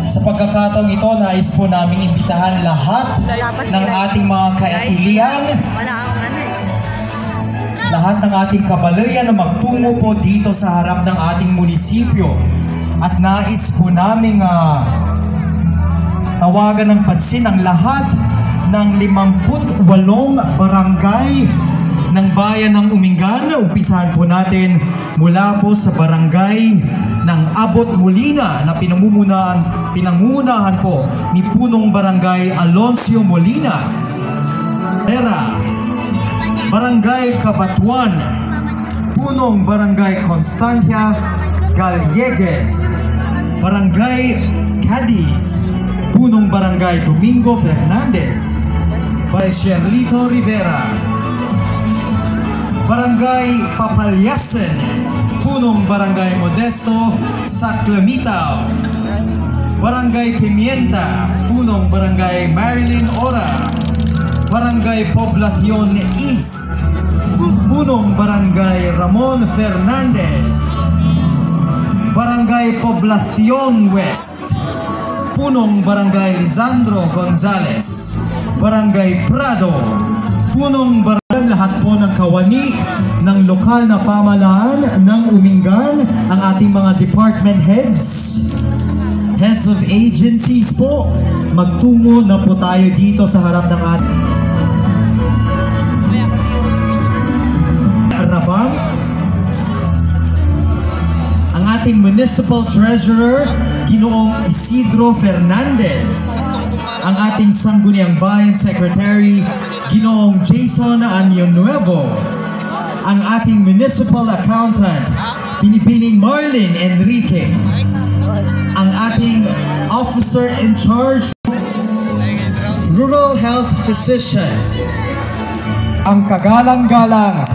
Sa pagkakataong ito, nais po namin imbitahan lahat ng ating mga kaitilian, lahat ng ating kabalayan na magtungo po dito sa harap ng ating munisipyo. At nais po namin tawagan ng pansin ang lahat ng 58 barangay ng bayan ng Umingan. Umpisahan po natin mula po sa barangay ng Abot Molina na pinangungunahan po ni punong barangay Aloncio Molina. Era, barangay Cabatuan, punong barangay Constancia Gallegues. Barangay Cadiz, punong barangay Domingo Fernandez. Barangay Sherlito Rivera. Barangay Papalyasen, punong barangay Modesto Saclamitaw. Barangay Pimienta, punong barangay Marilyn Ora. Barangay Poblacion East, punong barangay Ramon Fernandez. Barangay Poblacion West, punong barangay Lisandro Gonzales. Barangay Prado, punong barangay. Lahat po ng kawani ng lokal na pamahalaan ng Umingan, ang ating mga department heads of agencies po, magtungo na po tayo dito sa harap ng ating Rabang. Ang ating municipal treasurer, Ginoong Isidro Fernandez. Ang ating Sangguniang Bayan Secretary, Ginoong Jason Anyonuevo. Ang ating Municipal Accountant, Binibining Marlin Enrique. Ang ating Officer in Charge, Rural Health Physician, ang kagalang-galang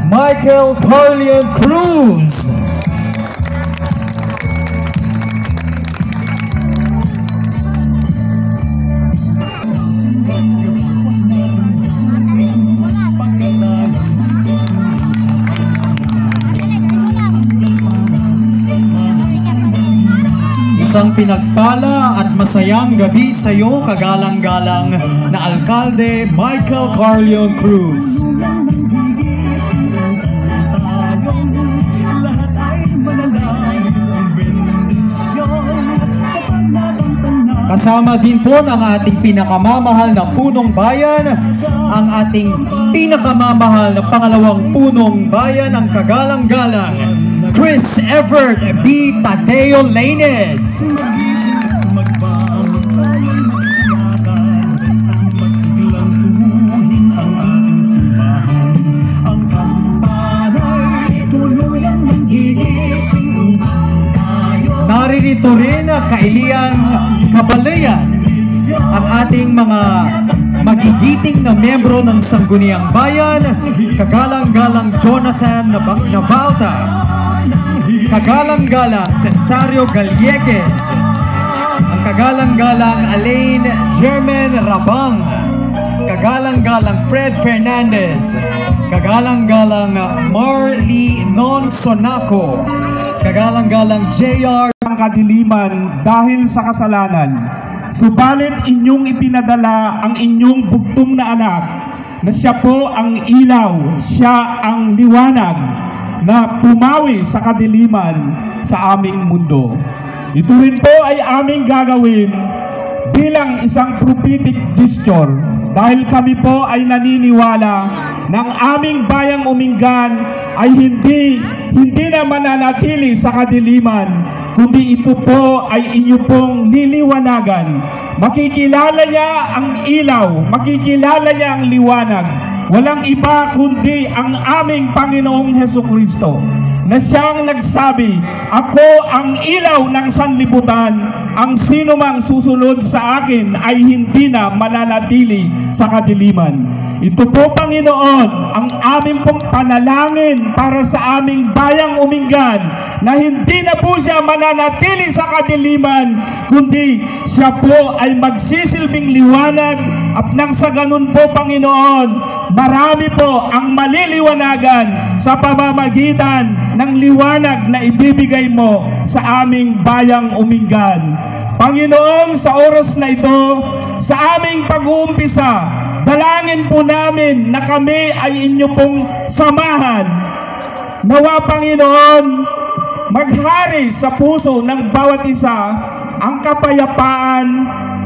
Michael Carlion Cruz. Isang pinagpala at masayang gabi sa iyo, kagalang-galang na Alkalde Michael Carlion Cruz. Kasama din po ng ating pinakamamahal na punong bayan, ang ating pinakamamahal na pangalawang punong bayan, ang kagalang-galang Chris Everett B. Tadeo Lainez. Naririto rin kailiang kabalayan ang ating mga magigiting na miyembro ng Sangguniang Bayan, kagalang-galang Jonathan Navalta, kagalang-galang Cesario Gallegues, ang kagalang-galang Alain German Rabang, kagalang-galang Fred Fernandez, kagalang-galang Marley Nonsonaco, kagalang-galang JR. Ang kadiliman dahil sa kasalanan, subalit inyong ipinadala ang inyong bugtong na anak, na siya po ang ilaw, siya ang liwanag, na pumawi sa kadiliman sa aming mundo. Ito rin po ay aming gagawin bilang isang prophetic gesture, dahil kami po ay naniniwala ng aming bayang Umingan ay hindi na mananatili sa kadiliman, kundi ito po ay inyo pong liliwanagan. Makikilala niya ang ilaw, makikilala niya ang liwanag. Walang iba kundi ang aming Panginoong Hesukristo, na siyang nagsabi, ako ang ilaw ng sanlibutan, ang sino mang susunod sa akin ay hindi na mananatili sa kadiliman. Ito po, Panginoon, ang aming pong panalangin para sa aming bayang Umingan, na hindi na po siya mananatili sa kadiliman, kundi siya po ay magsisilbing liwanag, at nang sa ganun po, Panginoon, marami po ang maliliwanagan sa pamamagitan ng liwanag na ibibigay mo sa aming bayang Umingan. Panginoon, sa oras na ito, sa aming pag-uumpisa, dalangin po namin na kami ay inyo pong samahan. Nawa, Panginoon, maghari sa puso ng bawat isa ang kapayapaan,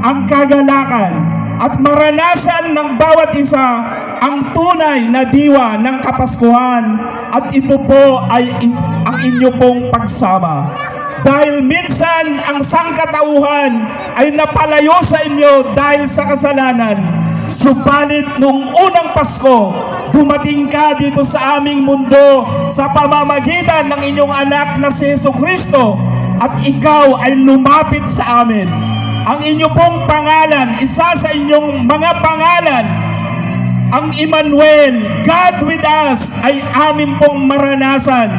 ang kagalakan, at maranasan ng bawat isa ang tunay na diwa ng Kapaskuhan, at ito po ay ang inyo pong pagsama. Dahil minsan ang sangkatauhan ay napalayo sa inyo dahil sa kasalanan. Subalit nung unang Pasko, dumating ka dito sa aming mundo sa pamamagitan ng inyong anak na si Jesucristo, at ikaw ay lumapit sa amin. Ang inyo pong pangalan, isa sa inyong mga pangalan, ang Emmanuel, God with us, ay amin pong maranasan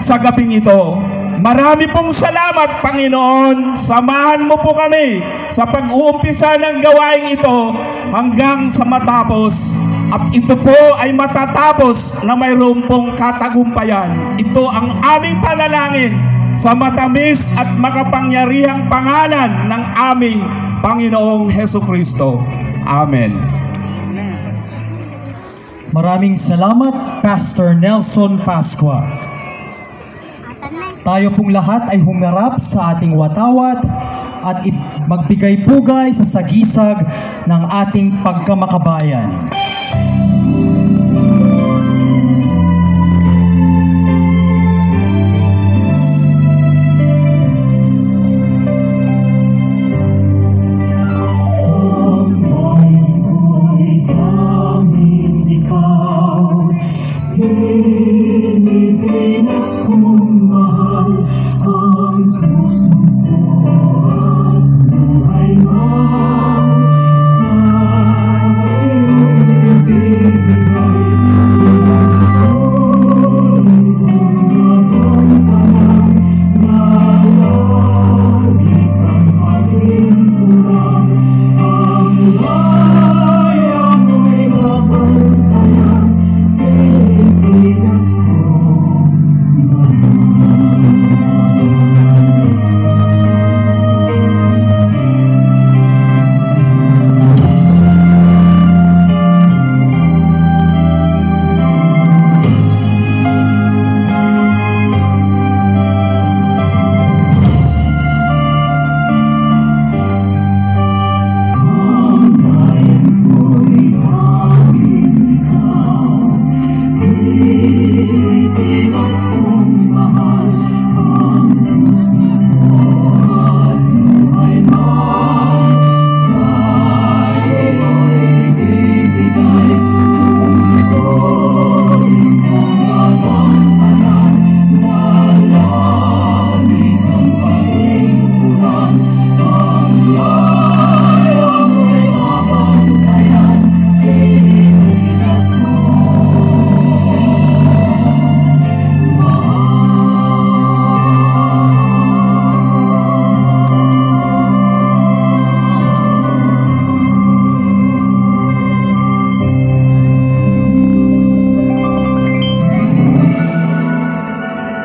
sa gabing ito. Marami pong salamat, Panginoon. Samahan mo po kami sa pag-uumpisa ng gawaing ito hanggang sa matapos. At ito po ay matatapos na mayroon pong katagumpayan. Ito ang aming panalangin sa matamis at makapangyarihang pangalan ng aming Panginoong Jesucristo. Amen. Maraming salamat, Pastor Nelson Pascua. Tayo pong lahat ay humarap sa ating watawat at magbigay pugay sa sagisag ng ating pagkamakabayan.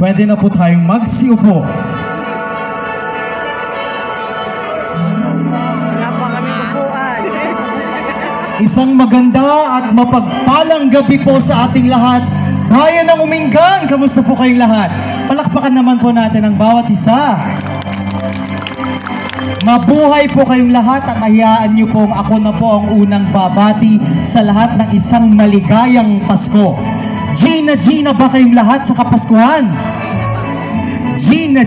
Pwede na po tayong magsiupo. Wala pa kami upuan. Isang maganda at mapagpalang gabi po sa ating lahat. Bayan ng Umingan, kamusta po kayong lahat? Palakpakan naman po natin ang bawat isa. Mabuhay po kayong lahat at hayaan niyo pong ako na po ang unang babati sa lahat ng isang maligayang Pasko. Gina ba kayong lahat sa Kapaskuhan? Gina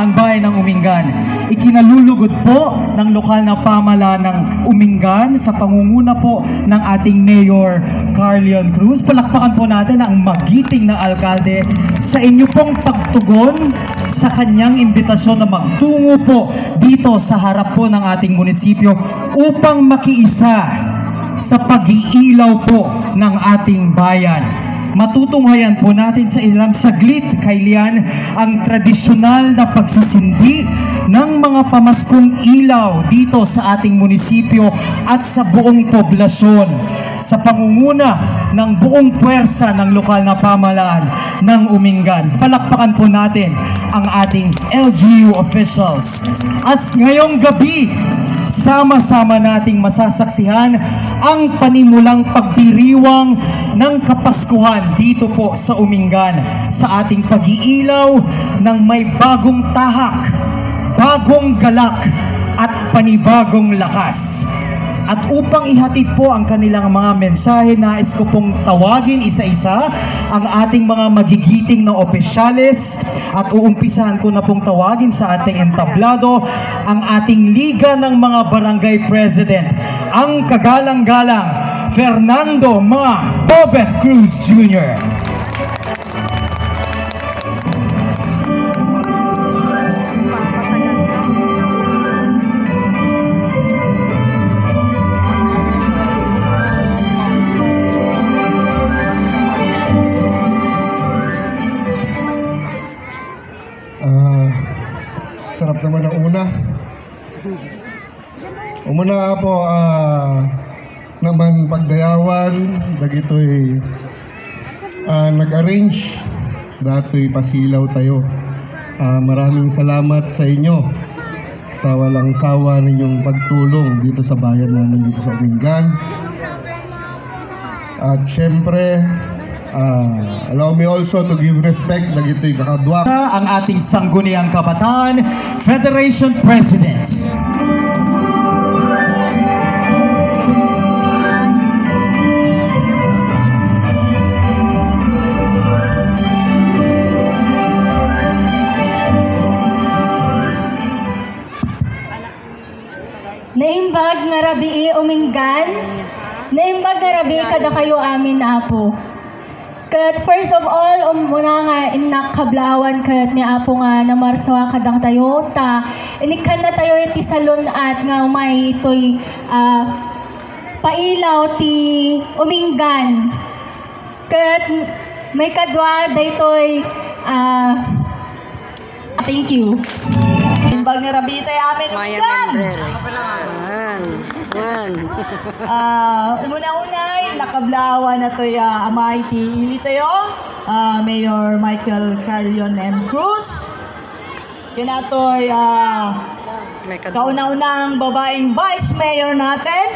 ang bayan ng Umingan. Ikinalulugod po ng lokal na pamahalaan ng Umingan sa pangunguna po ng ating Mayor Carlion Cruz. Palakpakan po natin ang magiting na alkalde sa inyo pong pagtugon sa kanyang imbitasyon na magtungo po dito sa harap po ng ating munisipyo upang makiisa sa pag-iilaw po ng ating bayan. Matutunghayan po natin sa ilang saglit, Kailian, ang tradisyonal na pagsasindi ng mga pamaskong ilaw dito sa ating munisipyo at sa buong poblasyon. sa pangunguna ng buong puwersa ng lokal na pamahalaan ng Umingan. Palakpakan po natin ang ating LGU officials. At ngayong gabi, sama-sama nating masasaksihan ang panimulang pagdiriwang ng Kapaskuhan dito po sa Umingan sa ating pag-iilaw ng may bagong tahak, bagong galak at panibagong lakas. At upang ihatid po ang kanilang mga mensahe, nais ko pong tawagin isa-isa ang ating mga magigiting na opisyales at uumpisahan ko na pong tawagin sa ating entablado ang ating Liga ng mga Barangay President, ang kagalang-galang Fernando Ma Bobeth Cruz Jr. Sarap naman ang umuna po naman pagdayawan dagitoy nag-arrange datoy pasilaw tayo. Maraming salamat sa inyo sa walang sawa ninyong pagtulong dito sa bayan namin dito sa Umingan. At syempre allow me also to give respect dagitoy kakadwa ang ating Sangguniang Kabataan Federation President. Naimbag nga rabii Umingan, naimbag nga rabii kada kayo amin apo. Kat first of all, muna nga inakablawan kat ni Apo nga na marsawa kadang tayo, ta inikan na tayo iti salon at nga may ito'y pailaw ti Umingan. Kat may kadwa daytoy thank you. Imbag nga rabi tayo amin Umingan. Umuna-unay, nakablawan na to amay ti ili tayo, Mayor Michael Carlion M. Cruz. Kinatoy, kauna-unang babaeng Vice Mayor natin.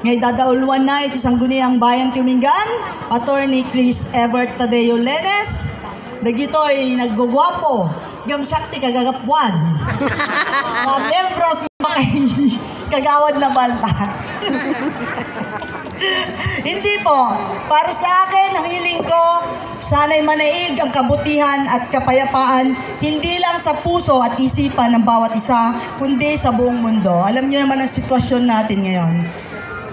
Ngay dadaulwan na iti Sangguniang Bayan ti Umingan, Attorney Chris Evert Tadeo Lenes. Dagitoy naggugwapo, gamsakti kagagapuan. Mga membros kagawad na balta. Hindi po. Para sa akin, ang hiling ko, sana'y manaig ang kabutihan at kapayapaan, hindi lang sa puso at isipan ng bawat isa, kundi sa buong mundo. Alam niyo naman ang sitwasyon natin ngayon.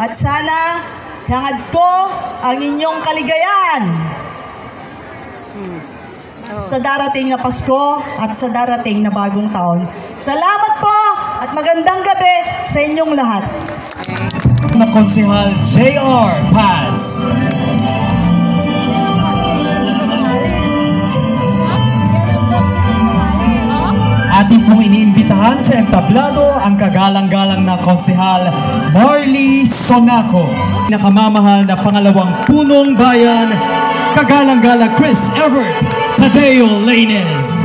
At sana, hangad ko ang inyong kaligayahan sa darating na Pasko at sa darating na bagong taon. Salamat po at magandang gabi sa inyong lahat. Na Konsehal J.R. Paz. Ating pong iniimbitahan sa entablado ang kagalang-galang na Konsehal Marley Sonaco. Nakamamahal na pangalawang punong bayan, kagalang-galang Chris Evert Tadeo Lenes.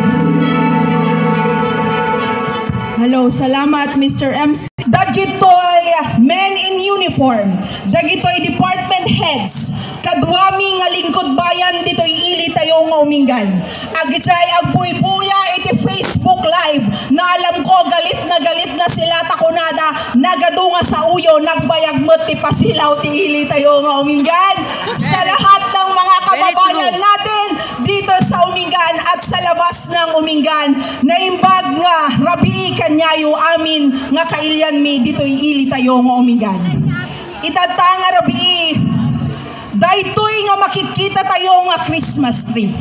Hello, salamat Mr. MC. Dagitoy men in uniform, dagitoy department heads, kadwami nga lingkod bayan ditoy ili tayo nga Umingan. Agitsay agpuy-puya iti Facebook live na alam ko galit na sila takunada, nagadunga sa uyo, nagbayagmot ti pasilaw ti ili tayo nga Umingan. Sa lahat ng mga kababayan natin dito sa Umingan at sa labas ng Umingan, naimbag nga rabii kanyayo amin nga kailyan mi dito'y ili tayo nga Umingan. Itata nga rabii, daytoy nga makikita tayo nga Christmas tree.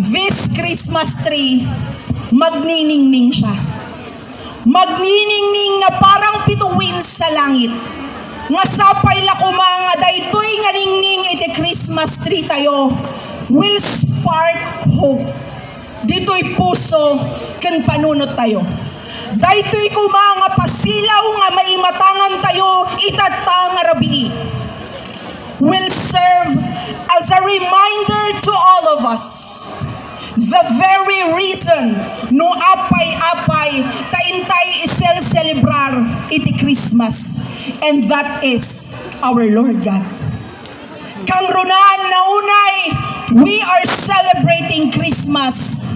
This Christmas tree, magniningning siya. Magniningning na parang bituin sa langit. Nga sapay lakuma nga daytoy nga ningning iti Christmas tree tayo will spark hope. Dito'y puso ken panunot tayo. Daytoy kuma nga pasilaw nga maimatangan tayo itata nga rabii. will serve as a reminder to all of us the very reason no apay-apay taintay isel celebrar iti Christmas, and that is our Lord God. Kang runaan na unay, we are celebrating Christmas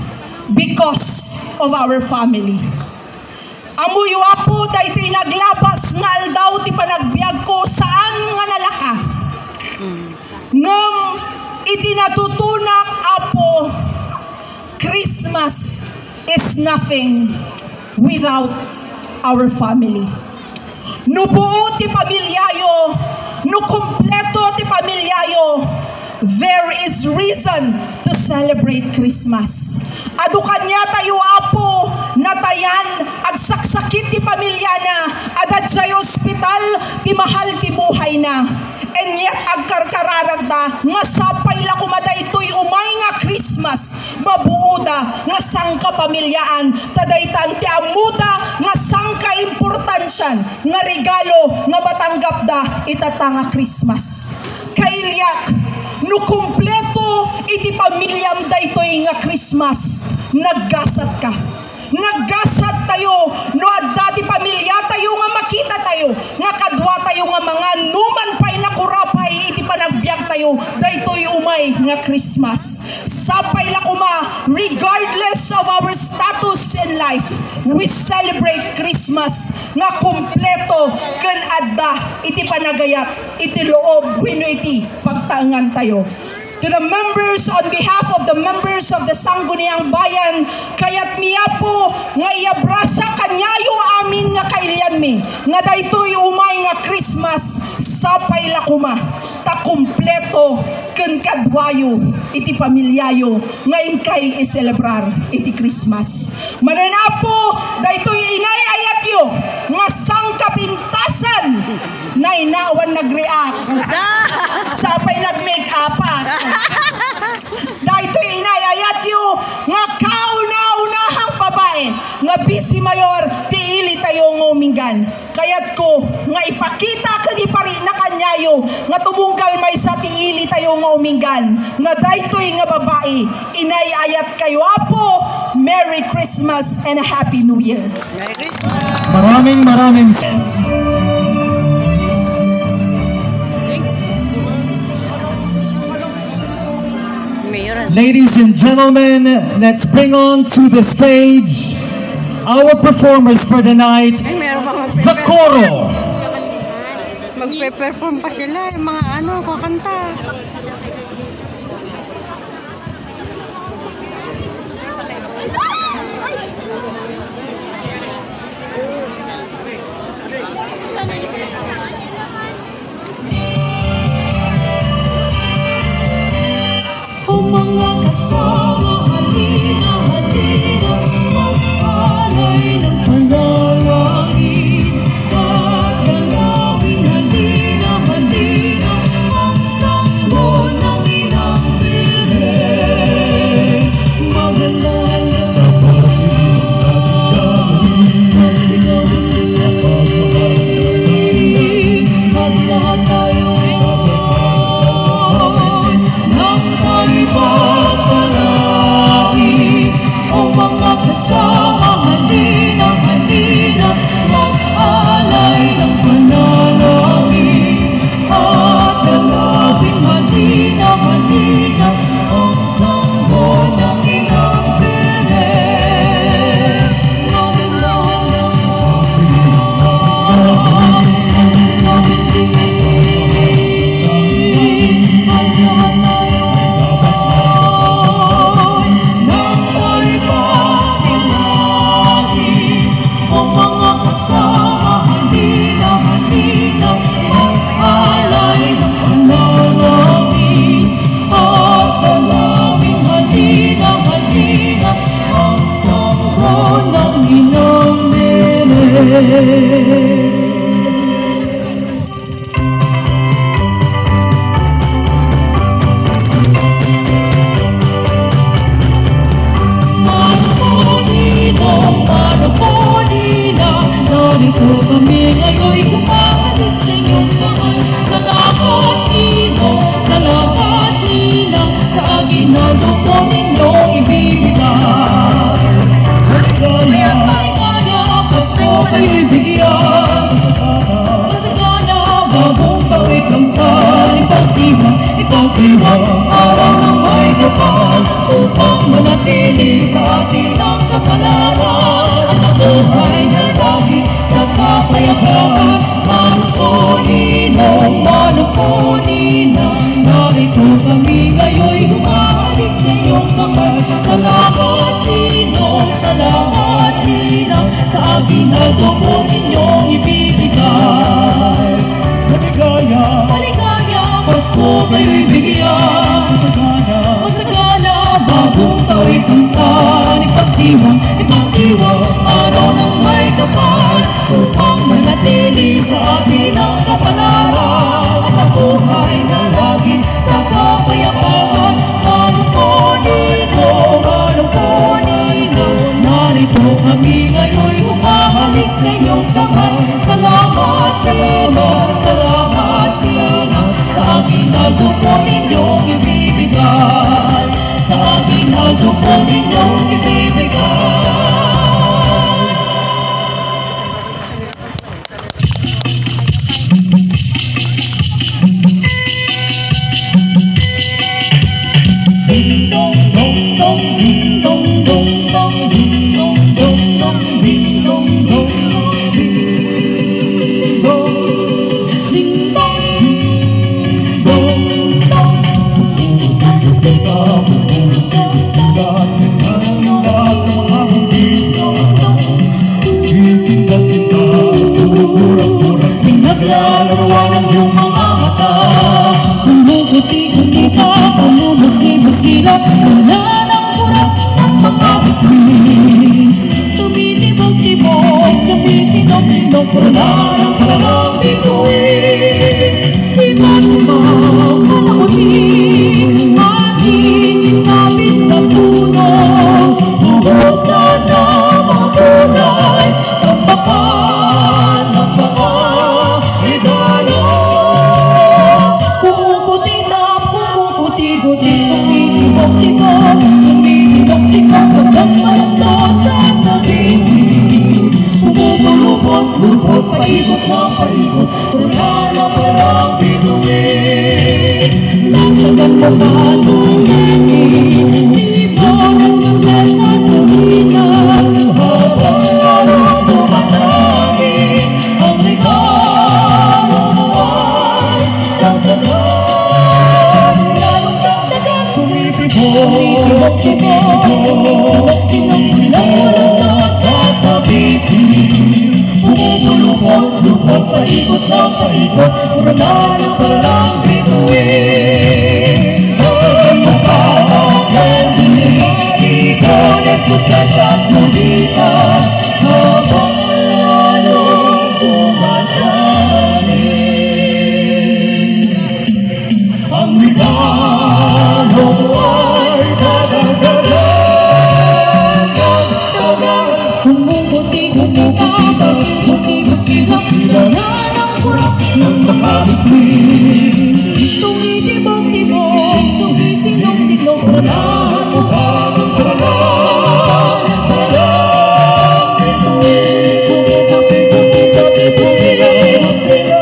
because of our family. Amuyo apo daytoy naglabas nga aldaw ti panagbiag ko saan nga nalaka. Ngem iti natutunak apo, Christmas is nothing without our family. No buo ti pamilyayo, no kumpleto ti pamilyayo, there is reason to celebrate Christmas. Adu kanya tayo apo natayan agsaksakit ti pamilyana, adadjay ospital ti mahal ti buhay na. And yet agkarkararagda nga sapay la kumaday ito'y umay nga Christmas mabuoda nga sangka pamilyaan tadaytan ti amuda nga sangka importansyan nga regalo nga batanggap da itatanga Christmas. Kailyak no kumpleto iti pamilyam daytoy nga Christmas, naggasat ka. Naggasat tayo no adda ti pamilya tayo nga makita tayo nga kadwa tayo nga mga numan pay nakurapay iti panagbiag tayo daytoy umay nga Christmas. Sapay la kuma, regardless of our status in life, we celebrate Christmas nga kumpleto ken adda iti panagayat iti loob wenno iti pagtaengan tayo. To the members, on behalf of the members of the Sangguniang Bayan, kayat miyapo nga iabrasa kanyayo amin nga kailian mi, nga daytoy umay nga Christmas, sapay la kuma, ta kumpleto ken kadwayo iti pamilyayo, nga inkay iselebrar iti Christmas. Mananapo, daytoy inay ayatyo, nga sangkapintasan, na inawan nag-react, sapay nag-make up. Daytoy inayayat yu nga kauna-unahang babae nga bisi mayor ti ili tayo nguminggan. Kayat ko nga ipakita kadi pari na kanyayo nga tumunggal may sa ti ili tayo nguminggan nga daytoy nga babae inayayat kayo apo. Merry Christmas and a Happy New Year. Merry Christmas. Maraming Ladies and gentlemen, let's bring on to the stage our performers for the night, the Coro. Magpe-perform pa sila, yung mga kakanta. O mga kasama, halina, halina, magpalay ng panalangin. At dalawin, halina, halina, ang sanggol. kayo'y bigyan. Masagana, bagong tao'y kampan. Ipagdiwang araw ng may kapal, upang manatili sa atin ang kapalaran. At ang buhay na lagi sa kapayapaan. Manukuninang, narito kami ngayon'y humahalik sa iyong kamay. Salamat Ninong, salamat Ninang, sa akin na tubo ninyong ibibigay. Maligaya, Pasko kayo'y bigyan. Masagana, bagong tao'y kantan. Ipagdiwang, araw ng may kapal, upang manatili sa atin ang kapalaran. At ang buhay na lagi sa kapayapaan. Manukuninang, narito kami ngayon'y humahalik sa iyong kamay. Salamat Ninong, salamat Ninang, sa aking aldo po ninyong ibibigay. Sa aking aldo po ninyong ibibigay. Ding dong dong dong, ding dong dong dong, ding dong dong dong, ding dong dong dong, ding dong ding dong dong dong. Sa sagat ng lahat ng mga ding dong dong, ikinda kita urat-urat, pinaglalaroan ang iyong mga mata. Bumubuti-buti ka, bumubasi-basila, wala ng kurap ng mga bituin. Tumitibok-tibok sa pisinok-sinok, wala ng parang bituin. Iba't ibang malamuti, ating isapit sa puno. Ubusan na mga kulay, tampakan ng mga regalo. Kumukuti-guti, tumitibok-tibok, sumisinok-sinok, walang palando sasabihin. Pumupulupot-lupot, paikot ng paikot, wala na parang bituin. Nagtagal mo ba nung iponas kasi sa tuwina, habang araw dumadami, ang regalo mo ay dagdagan. Tumitibok-tibok, sumisinok-sinok, silang walang sasabihin. Pumupulupot-lupot, paikot ng paikot, wala na parang bituin. Nagtagal mo ba ang iponas ko sa siyang habang lalong dumadami. Ang regalo mo ay dadagdagan. Kumukuti-guti, basi-basi-basila, wala ng kurap ng mga bituin. Tumitibok-tibok, sumisinok-sinok, wala ng parang bituin. Basi-basi-basila,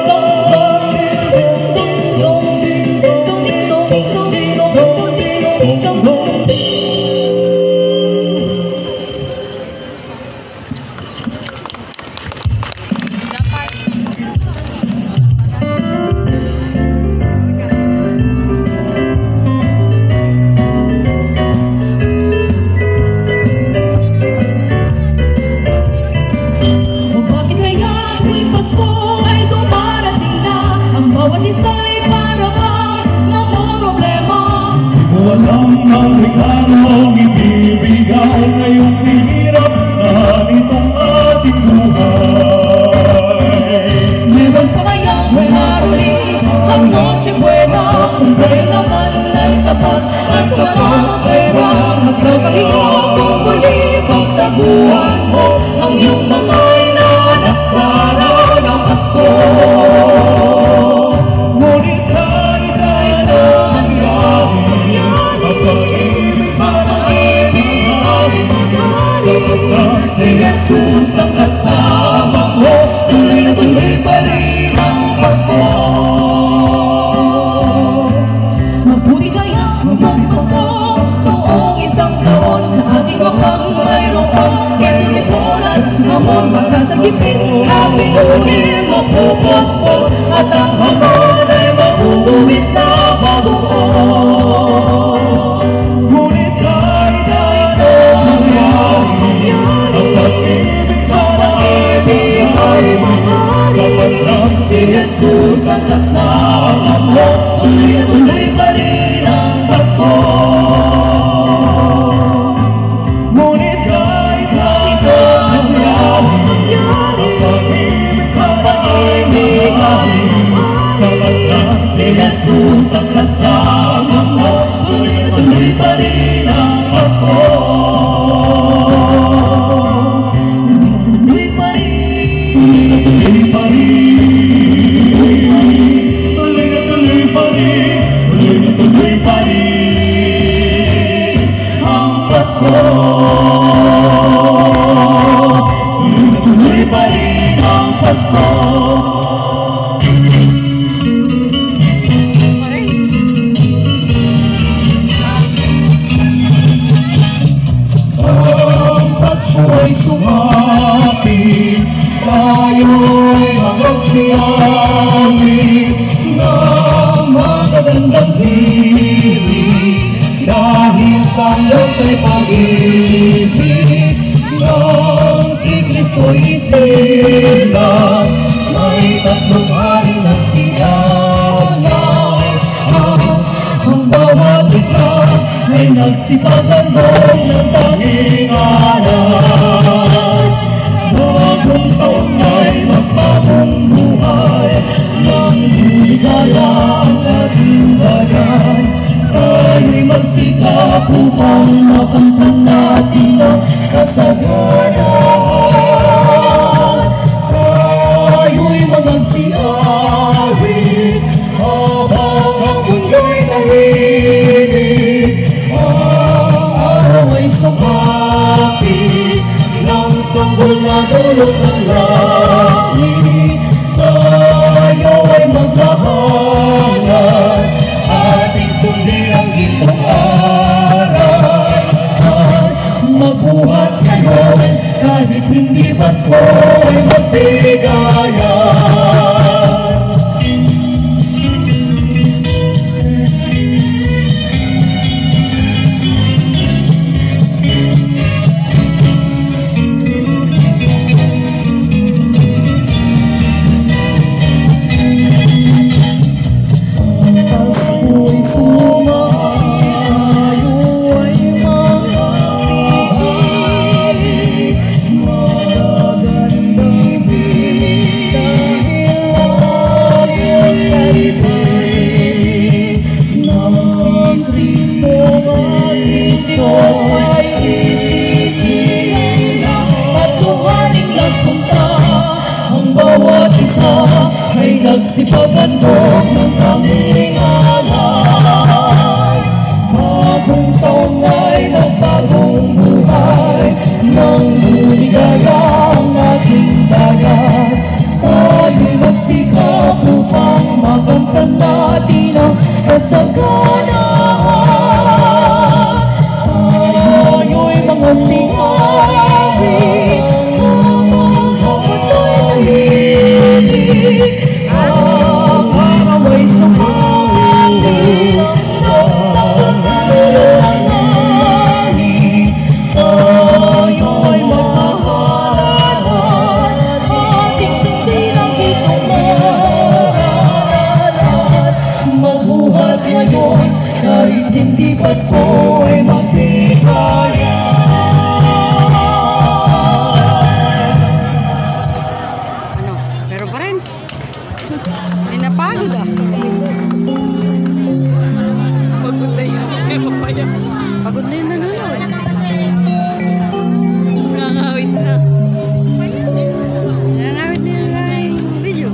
walang ang regalo ibibigay ngayong hirap na nitong ating buhay. Meron pa kayang maruli ang Noche Buena, kung dahil naman ay tapas at marang pera. Nagkakahirap kung muli pagtaguan mo ang iyong mga inaanak sa araw ng Pasko. Ngunit kahit ay nangyari, pag-ibig sana ay nangyari, sapagkat si Jesus sasagipin. Happy New Year, mapuposko, at ang hamon ay mag-uwi sa bagoong. Ngunit kahit na ito mangyari, ang pag-ibig sa pag-ibig ay mahal. Sapat lang si Jesus ang kasama mo, tuloy na tuloy pa rin ang Pasko. Ngunit kahit na ito mangyari, ang pag-ibig sa pag-ibig ay mahal. Sapat lang si Jesus ang kasama mo, tuloy na tuloy pa rin ang Pasko. Tuloy pa rin, tuloy pa rin, tuloy na tuloy pa rin, tuloy na tuloy pa rin ang Pasko. Tuloy na tuloy pa rin ang Pasko. Ako'y sumapit, tayo'y magagsiyawi ng magagandang hilig, dahil sa Diyos ay pag-ibig nang si Kristo'y isilang, may tatlong hari ng siyanay. Ang bawat isa ay nagsipagandong ng tanging alay. Bagong taon ay magbagong buhay, nang lumigaya ang ating bayan. Tayo'y magsikap upang makamtan natin ang kasaganahan. Tayo'y magagsiawit habang ang mundo'y tahimik. Ang araw ay sumapit ng sanggol na dulot ng langit. Tayo ay magkahalan, ating sundin ang gintong aral. At magbuhat ngayon, kahit hindi Pasko ay magbigayan. Nagsipagandong ng tanging alay. Bagong taon ay nagbagong buhay, nang lumigaya ang ating bayan. Tayo'y magsikap upang makamtan natin ang kasaganahan. Tayo'y magsiawit habang ang mundo'y tahimik. Ang araw ay sumapit ng sanggol na dulot ng langit. Tayo'y magkahalan, ating sundin ang gintong aral. Magbuhat ngayon, kahit hindi Pasko ay magbigayan. Ano? Meron pa rin? Hindi napagod ah. Pagod na yun. Pagod na yun na nanonood. Nangangawit na. Nangangawit na yung video.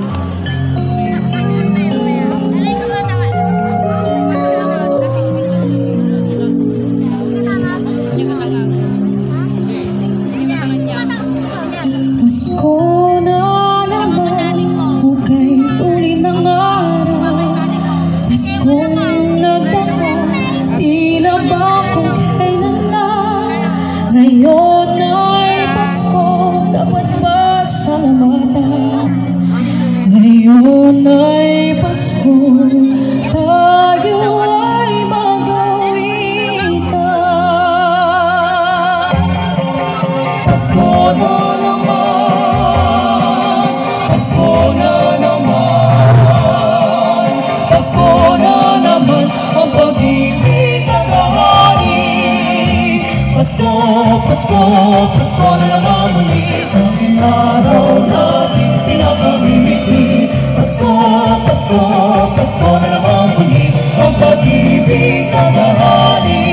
Pasko na naman, hukay tuloy ng araw. Pasko, Pasko na naman muli. Ang araw natin pinakamimiti. Pasko, Pasko, Pasko na naman muli. Ang pag-ibig ng ahali.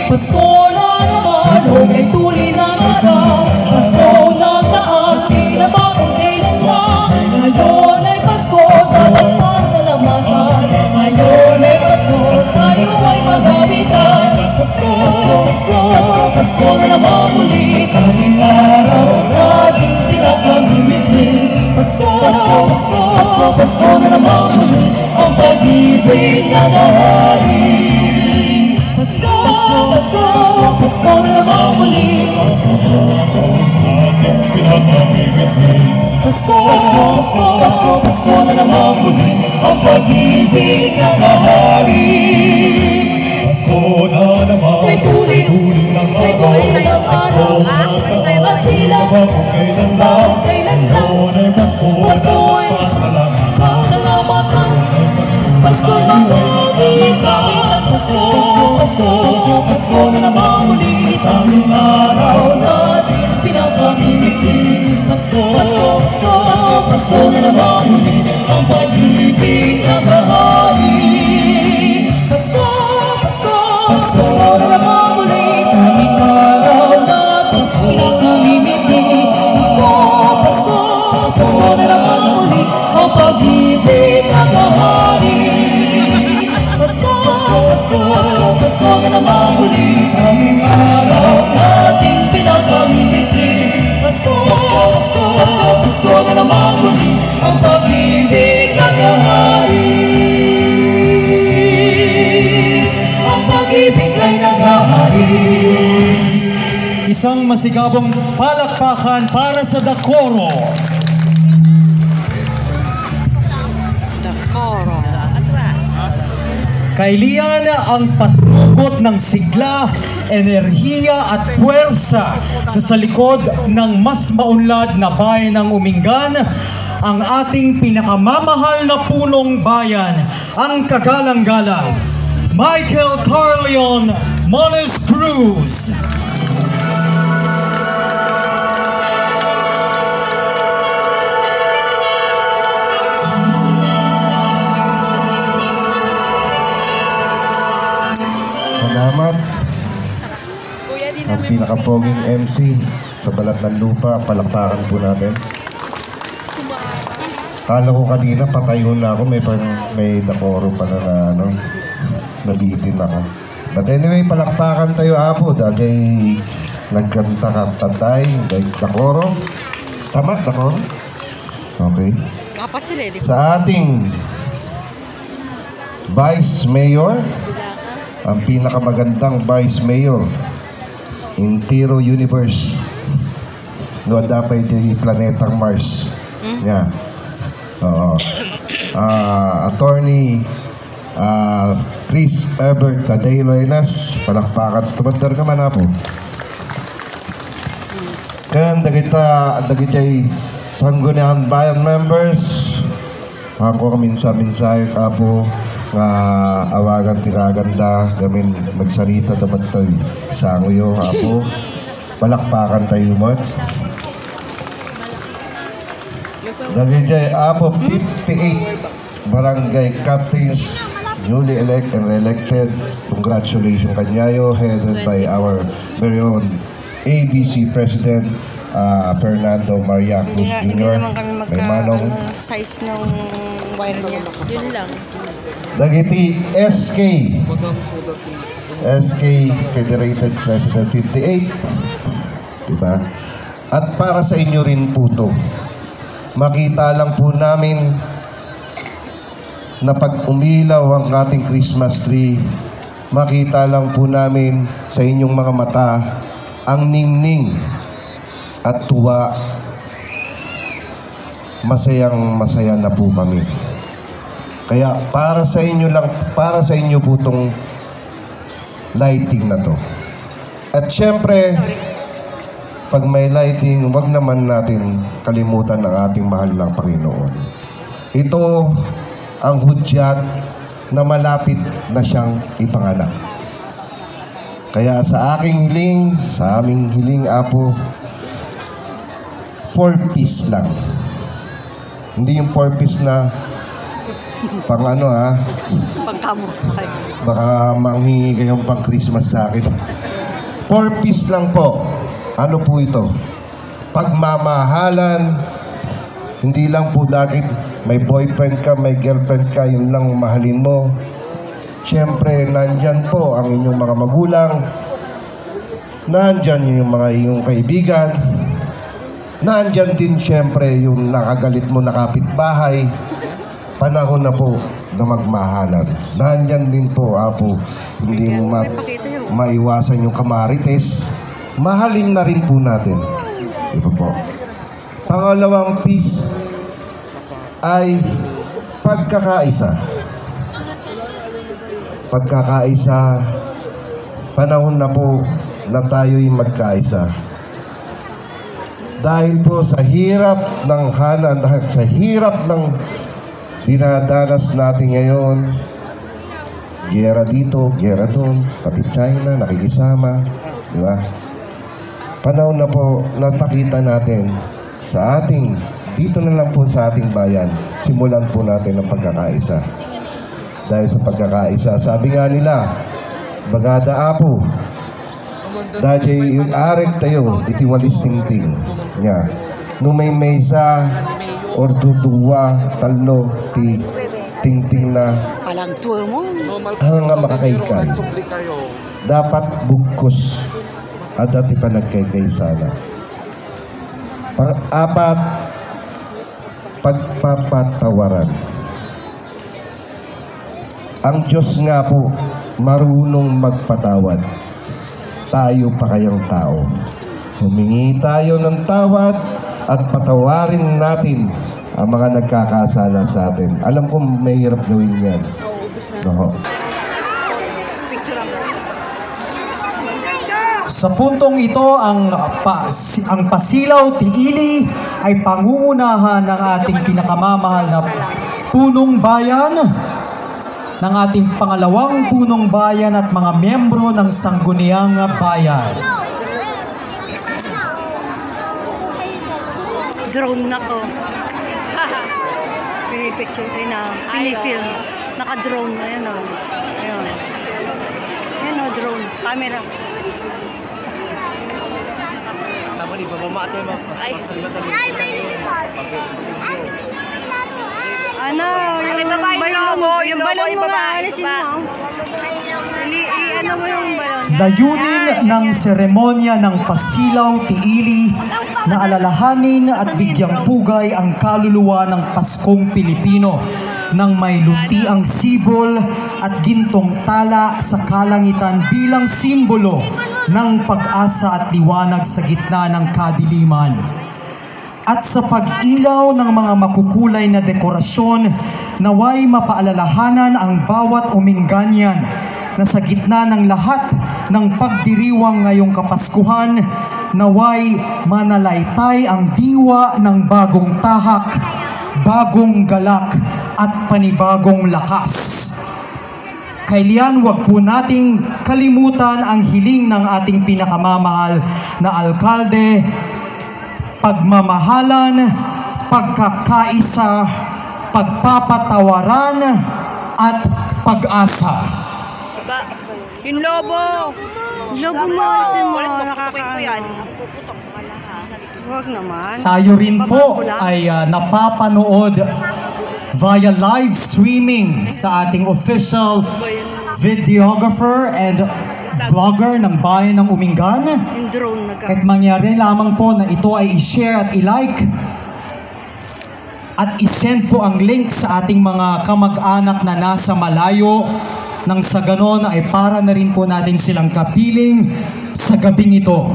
Pasko na naman, huwag ay tuli ng araw. Pasko ng daan, tila ba kung kailan lang. Ngayon ay Pasko, dapat pasalamatan. Ngayon ay Pasko, tayo ay magamitan. Pasko, Pasko, Pasko na naman muli. Ang araw natin pinakamimiti. Pasko, Pasko, Pasko, Pasko na naman muli. Ang pag-ibig ng ahali. Pasko, Pasko, Pasko na naman muli. Pasko, Pasko, Pasko, Pasko na naman muli. Ang pag-ibig ng ahali. Pasko na naman, may tuloy ng araw. Pasko na naman, at tila ba kung kailan lang. Ngayon ay Pasko, dapat pasalamatan. Pasko ng magitan. Pasko, Pasko, Pasko na naman muli. Ang araw natin pinakamimiti. Pasko, Pasko, Pasko na naman muli. Ang pag-ibig ng ahali. Pasko, Pasko, Pasko na naman muli. Ang araw natin pinakamimiti. Pasko, Pasko, Pasko na naman muli. Ang pag-ibig ng ahali. Pasko, Pasko, Pasko na naman muli. Ang araw natin pinakamimiti. Pasko, Pasko, Pasko, Pasko na naman muli. Ang pag-ibig ng ahali. Ang pag-ibig ay nag-ahali. Isang masigabong palakpakan para sa Dakoro. Dakoro. Atras. Kay Lian ang patugot ng sigla, enerhiya at puwersa sa salikod ng mas maunlad na bayan ng Umingan, ang ating pinakamamahal na punong bayan, ang kagalang-galang Michael Carleon Mones Cruz. Salamat. Ang pinakapoging MC sa balat ng lupa, palakpakan po natin. Kala ko kanina patayon na ako, may Dakoro pala na nabitin ako. But anyway, palakpakan tayo apo, dagay nagkanta ka tatay, dahil Dakoro. Tama, Dakoro? Okay. Dapat sila, di ba? Sa ating Vice Mayor, ang pinakamagandang Vice Mayor in Tiro Universe. No, dapat yung planetang Mars. Yeah. Attorney Chris Ebert Cadeiloenas, palakpakan. Tumantar ka man po. Kan dagitay sanggunian bayan members. Ako minsa-minsa ka po nga awagan tinaganda gamin magsarita dapat tayo sanguyo apo palakpakan tayo mo dagijay apo 58 barangay captains newly elect and re-elected. Congratulations kanyayo, headed by our very own ABC President Fernando Maria Cruz Hindi Jr. naman kami May manong size ng wire niya. Yun lang. Dagiti SK Federated President 58, diba? At para sa inyo rin po to, makita lang po namin na pag umilaw ang ating Christmas tree, makita lang po namin sa inyong mga mata ang ningning at tuwa. Masayang-masaya na po kami. Kaya para sa inyo lang, para sa inyo po itong lighting na to. At syempre, pag may lighting, huwag naman natin kalimutan ng ating mahal ng Panginoon. Ito ang hudyat na malapit na siyang ipanganak. Kaya sa aking hiling, sa aming hiling, Apo, 4-piece lang. Hindi yung 4-piece na pang ano Pagkamo. baka manghingi kayong pang Christmas sa akin. 4-piece lang po. Ano po ito? Pagmamahalan, hindi lang po dahil may boyfriend ka, may girlfriend ka, yun lang mahalin mo. Siyempre, nandyan po ang inyong mga magulang, nandyan yung mga iyong kaibigan, nandyan din siyempre yung nakagalit mo na kapitbahay. Panahon na po na magmahalan. Nandyan din po, Apo, hindi mo maiwasan yung kamarites. Mahalin na rin po natin. Diba po? Pangalawang piece ay pagkakaisa. Pagkakaisa, panahon na po na tayo'y magkaisa. Dahil po sa hirap ng sa hirap ng dinadanas natin ngayon, giyera dito, giyera doon, pati China, nakikisama, di ba? Panahon na po napakita natin sa ating, dito na lang po sa ating bayan, simulan po natin ang pagkakaisa. Dahil sa pagkakaisa, sabi nga nila, bagada Apo, dahil yung arek tayo, itiwalis tingting niya. Nung may mesa, or dudua, talo, tingting na Palagtuwa mo. hanga makakaykay. Dapat bugkos at dati pa nagkaykay sana. Pang-apat, pagpapatawaran. Ang Diyos nga po, marunong magpatawad. Tayo pa kayang tao. Humingi tayo ng tawad at patawarin natin ang mga nagkakasala sa atin. Alam ko mahirap gawin yan. No. Sa puntong ito, ang Pasilaw Tiili ay pangungunahan ng ating pinakamamahal na punong bayan, ng ating pangalawang punong bayan at mga miyembro ng Sangguniang Bayan. Drone na ko. Pinipicture rin na. Pinifilm. Naka-drone. Ayan o. Ayan. Ayan o, drone. Camera. Ano? Yung balon mo nga. Alisin mo. Ano mo yung balon? Layunin ng seremonya ng Pasilaw Tiili na alalahanin at bigyang pugay ang kaluluwa ng Paskong Pilipino nang may luntiang sibol at gintong tala sa kalangitan bilang simbolo ng pag-asa at liwanag sa gitna ng kadiliman. At sa pag-ilaw ng mga makukulay na dekorasyon, naway mapaalalahanan ang bawat Uminganian na sa gitna ng lahat ng pagdiriwang ngayong Kapaskuhan, naway manalaytay ang diwa ng bagong tahak, bagong galak at panibagong lakas. Kailan wag po nating kalimutan ang hiling ng ating pinakamamahal na alkalde, pagmamahalan, pagkakaisa, pagpapatawaran at pag-asa. Yung lobo. Lobo mo. Alisin mo. Nakakaano. Huwag naman. Tayo rin po ay napapanood via live streaming sa ating official videographer and vlogger ng Bayan ng Umingan. Yung drone na Kahit mangyari lamang po na ito ay i-share at i-like at i-send po ang link sa ating mga kamag-anak na nasa malayo, nang sa ganon ay para na rin po natin silang kapiling sa gabing ito.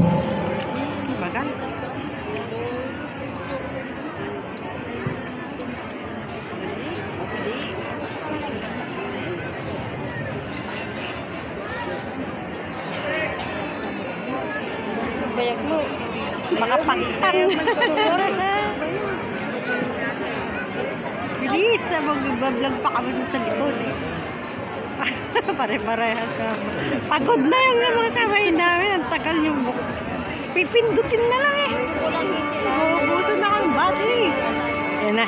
Bayak mo. Makapagtang. Bilis na mag-vlog pa kami dun sa likod. Pare-parehas na. Pagod na yung mga kamay namin. Ang tagal yung bukas. Pipindutin na lang eh. Uubusan na ang battery. Yan na.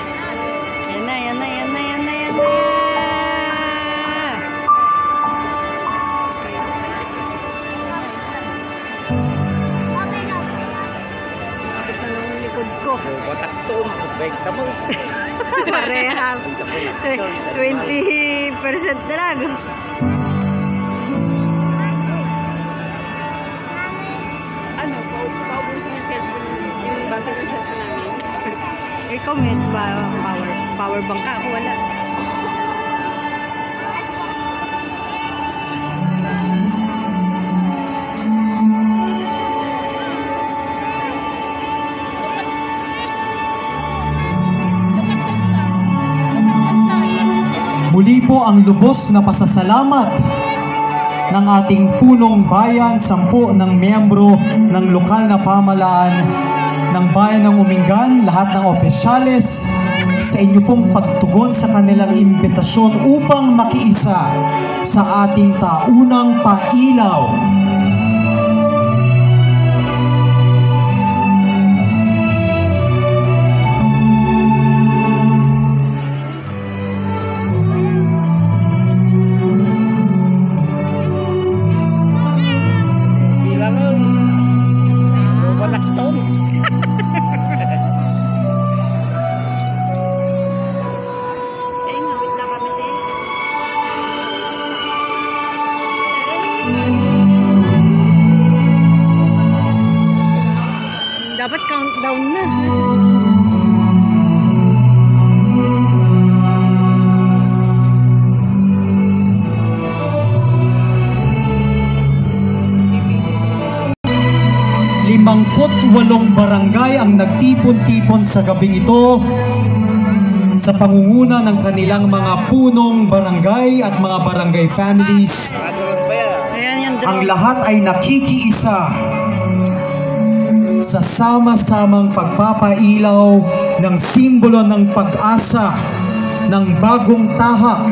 Yan na, yan na, yan na, yan na, yan na. Sakit na ng likod ko. Patakton, pekta mo. Parehas. 20% na lang. Ano, paubusin yung cellphone yung battery ng cellphone namin. Ikaw may power bank ka. Ako wala. Muli po ang lubos na pasasalamat ng ating punong bayan, 10 ng miyembro ng lokal na pamahalaan ng bayan ng Umingan, lahat ng opisyales sa inyo pong pagtugon sa kanilang imbitasyon upang makiisa sa ating taunang pailaw. Dapat countdown na. Walong barangay ang nagtipon-tipon sa gabing ito sa pangunguna ng kanilang mga punong barangay at mga barangay families. Ang lahat ay nakikiisa sa sama-samang pagpapailaw ng simbolo ng pag-asa ng bagong tahak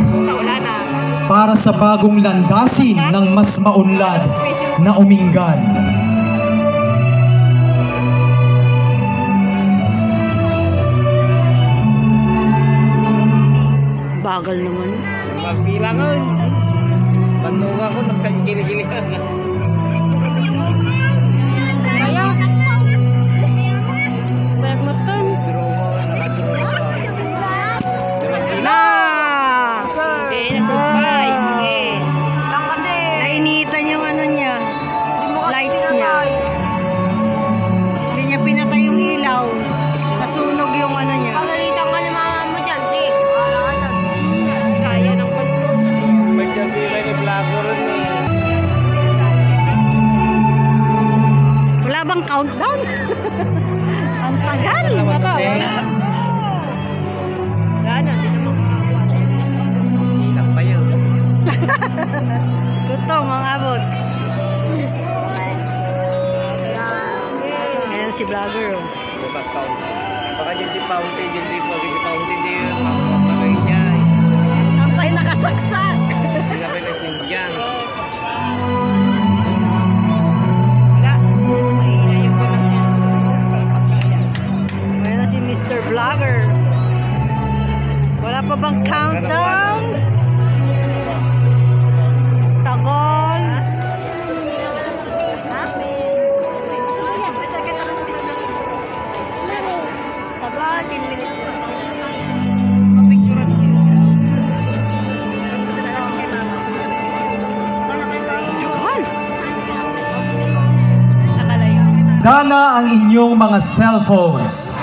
para sa bagong landasin ng mas maunlad na Umingan. Bagal naman. Magbilangon. Bandung ako, nagsagigili-gili. Kaya, banyak mutun. Na! Nainitan yung ano niya. Lights niya. Hindi niya pinatay yung ilaw. Nasunog yung ano niya. Pagalitan ka ng mama mo dyan, sige. Kaya ng pag-vlog. Wala bang countdown? Ang tagal. Wala na, hindi naman makakuha. Silang pa yun. Gutom ang abot. Ayan si vlogger. Baka dyan di fountain, dyan di fountain di mapapagay niya. Ang tayo nakasaksak. Ilapay na sindyang. Ayan na si Mr. Vlogger. Wala pa bang countdown? Tagal. Tagal, 10 minutes. Papicturean ko. Tagal. Dana ang inyong mga cellphones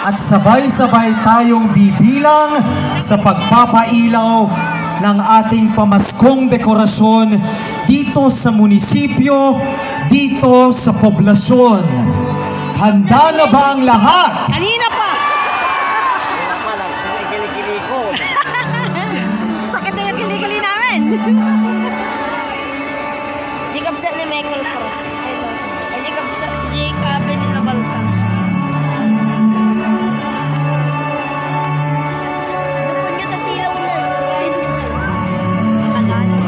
at sabay-sabay tayong bibilang sa pagpapailaw ng ating pamaskong dekorasyon dito sa munisipyo, dito sa poblasyon. Handa na ba ang lahat? Kanina pa! Wala pa lang, kilikili ko. Sakit na yung kilikili namin! Di kapsa ni Michael Cross. Di kapsa ni Kabe ni Nabalta. Dukon nyo tasilaw na. Tagal.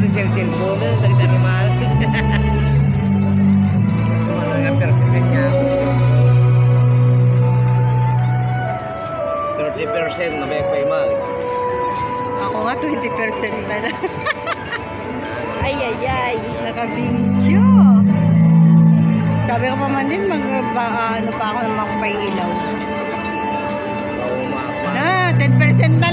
rin sel-sel mo na, nagdanimal. Ano nga perfect niya. 30% na may mag. Ako nga 20% na lang. Ay, naka-video. Sabi ko pa man din, ano pa ako naman kung may ilaw. Na, 10% na